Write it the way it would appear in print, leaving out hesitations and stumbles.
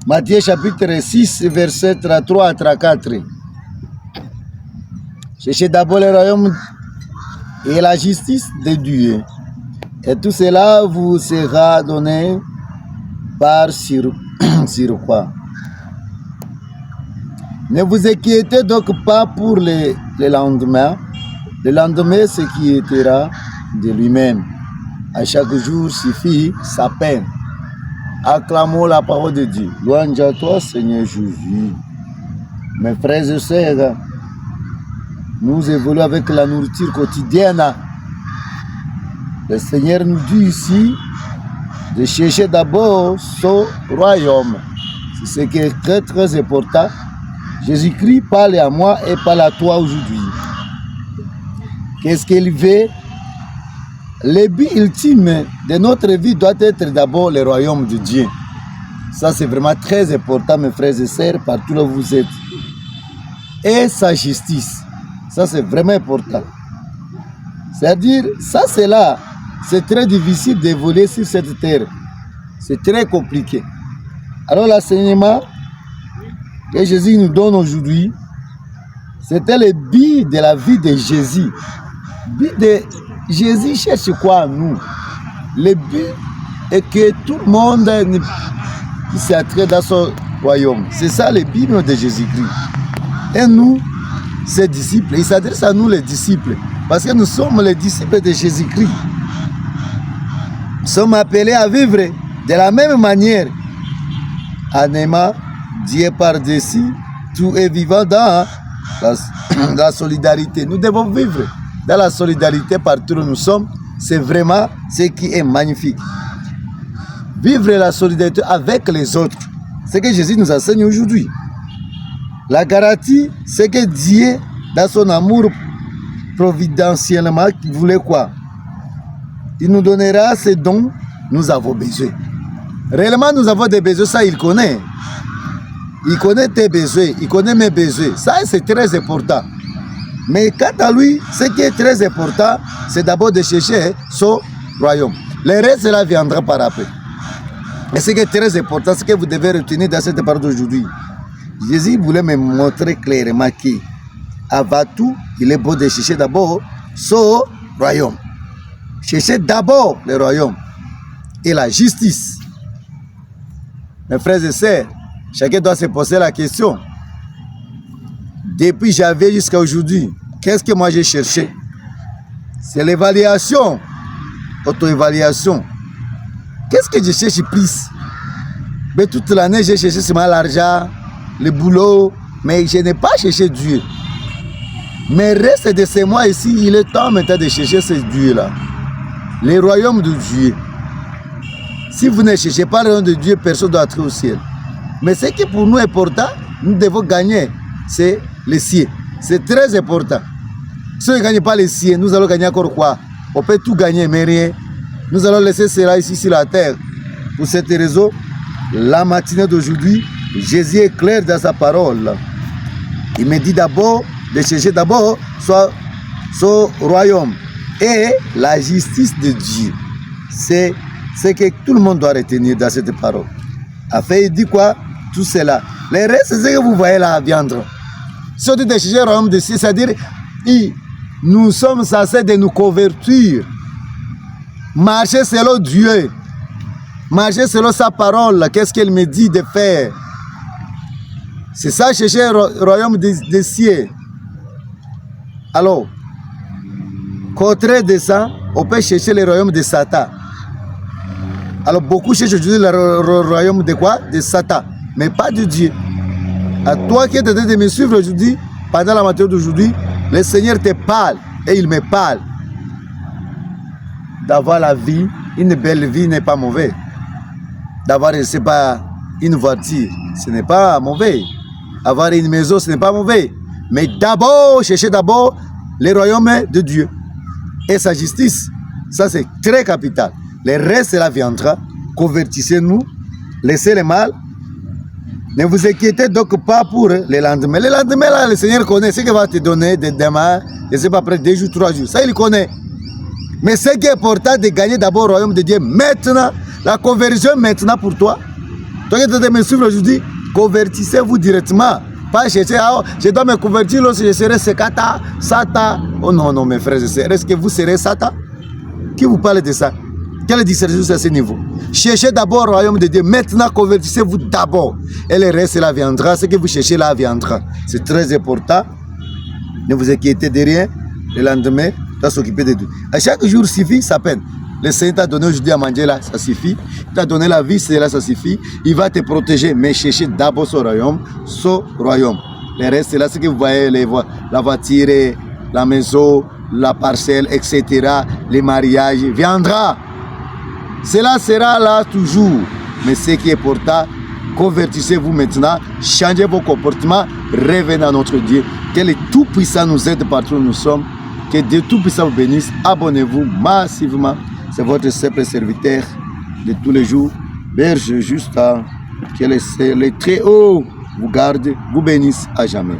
Matthieu chapitre 6, verset 33 à 34. Cherchez d'abord le royaume et la justice de Dieu. Et tout cela vous sera donné par surcroît. Ne vous inquiétez donc pas pour le lendemain. Le lendemain se quittera de lui-même. À chaque jour suffit sa peine. Acclamons la parole de Dieu. Louange à toi, Seigneur Jésus. Mes frères et sœurs, nous évoluons avec la nourriture quotidienne. Le Seigneur nous dit ici de chercher d'abord son royaume. C'est ce qui est très très important. Jésus-Christ parle à moi et parle à toi aujourd'hui. Qu'est-ce qu'il veut? Le but ultime de notre vie doit être d'abord le royaume de Dieu. Ça c'est vraiment très important, mes frères et sœurs, partout où vous êtes. Et sa justice. Ça c'est vraiment important. C'est-à-dire, ça c'est là. C'est très difficile d'évoluer sur cette terre. C'est très compliqué. Alors l'enseignement que Jésus nous donne aujourd'hui, c'était le but de la vie de Jésus. Le but de Jésus cherche quoi à nous? Le but est que tout le monde puisse entrer dans son royaume. C'est ça le but de Jésus-Christ. Et nous, ses disciples, il s'adresse à nous les disciples, parce que nous sommes les disciples de Jésus-Christ. Nous sommes appelés à vivre de la même manière, en aimant Dieu par-dessus tout et vivant dans la solidarité. Nous devons vivre dans la solidarité partout où nous sommes. C'est vraiment ce qui est magnifique. Vivre la solidarité avec les autres. C'est ce que Jésus nous enseigne aujourd'hui. La garantie, c'est que Dieu, dans son amour providentiellement, voulait quoi? Il nous donnera ce dont nous avons besoin. Réellement, nous avons des besoins, ça il connaît. Il connaît tes besoins, il connaît mes besoins. Ça, c'est très important. Mais quant à lui, ce qui est très important, c'est d'abord de chercher son royaume. Le reste, cela viendra par après. Et ce qui est très important, ce que vous devez retenir dans cette parole d'aujourd'hui. Jésus voulait me montrer clairement qu'avant tout, il est bon de chercher d'abord son royaume. Cherchez d'abord le royaume et la justice. Mes frères et sœurs, chacun doit se poser la question. Depuis j'avais jusqu'à aujourd'hui, qu'est-ce que moi j'ai cherché? C'est l'évaluation, auto-évaluation. Qu'est-ce que je cherche plus? Mais toute l'année j'ai cherché seulement l'argent, le boulot, mais je n'ai pas cherché Dieu. Mais reste de ces mois ici, il est temps maintenant de chercher ce Dieu-là. Le royaume de Dieu. Si vous ne cherchez pas le royaume de Dieu, personne ne doit entrer au ciel. Mais ce qui pour nous est important, nous devons gagner, c'est les cieux. C'est très important. Si on ne gagne pas les cieux, nous allons gagner encore quoi? On peut tout gagner, mais rien. Nous allons laisser cela ici sur la terre. Pour cette raison, la matinée d'aujourd'hui, Jésus est clair dans sa parole. Il me dit d'abord de chercher d'abord son royaume et la justice de Dieu. C'est ce que tout le monde doit retenir dans cette parole. Afin, il dit quoi? Tout cela. Le reste, c'est ce que vous voyez là viendra. Si on dit de chercher le royaume de Dieu, c'est-à-dire, nous sommes censés de nous convertir. Marcher selon Dieu. Marcher selon sa parole. Qu'est-ce qu'elle me dit de faire? C'est ça, chercher le royaume des cieux. Alors, contraire de ça, on peut chercher le royaume de Satan. Alors, beaucoup cherchent aujourd'hui le royaume de quoi? De Satan, mais pas de Dieu. À toi qui es en train de me suivre aujourd'hui, pendant la matinée d'aujourd'hui, le Seigneur te parle et il me parle. D'avoir la vie, une belle vie n'est pas mauvais. D'avoir, je ne sais pas, une voiture, ce n'est pas mauvais. Avoir une maison, ce n'est pas mauvais. Mais d'abord, cherchez d'abord le royaume de Dieu et sa justice. Ça, c'est très capital. Le reste, cela viendra. Convertissez-nous, laissez le mal. Ne vous inquiétez donc pas pour le lendemain. Le lendemain, là, le Seigneur connaît ce qu'il va te donner de demain. Je ne sais pas, après 2 jours, 3 jours. Ça, il connaît. Mais ce qui est important, de gagner d'abord le royaume de Dieu maintenant. La conversion maintenant pour toi. Toi qui êtes me suivre aujourd'hui, convertissez-vous directement. Pas chercher, je dois me convertir lorsque je serai Sekata, Sata. Oh non, non, mes frères et sœurs, est-ce que vous serez Sata? Qui vous parle de ça? Quelle discernement à ce niveau? Cherchez d'abord le royaume de Dieu. Maintenant, convertissez-vous d'abord. Et le reste, là viendra. Ce que vous cherchez, là viendra. C'est très important. Ne vous inquiétez de rien. Le lendemain, il va s'occuper de tout. À chaque jour suffit sa peine. Le Seigneur t'a donné aujourd'hui à manger là, ça suffit. Il t'a donné la vie, c'est là, ça suffit. Il va te protéger, mais cherchez d'abord son royaume. Son royaume. Le reste, c'est là ce que vous voyez, la voiture, la maison, la parcelle, etc. Les mariages, viendra. Cela sera là toujours. Mais ce qui est important, convertissez-vous maintenant, changez vos comportements, revenez à notre Dieu. Que le Tout-Puissant nous aide partout où nous sommes. Que Dieu Tout-Puissant vous bénisse. Abonnez-vous massivement. C'est votre simple serviteur de tous les jours. Berge Justin. Que le Très-Haut vous garde, vous bénisse à jamais.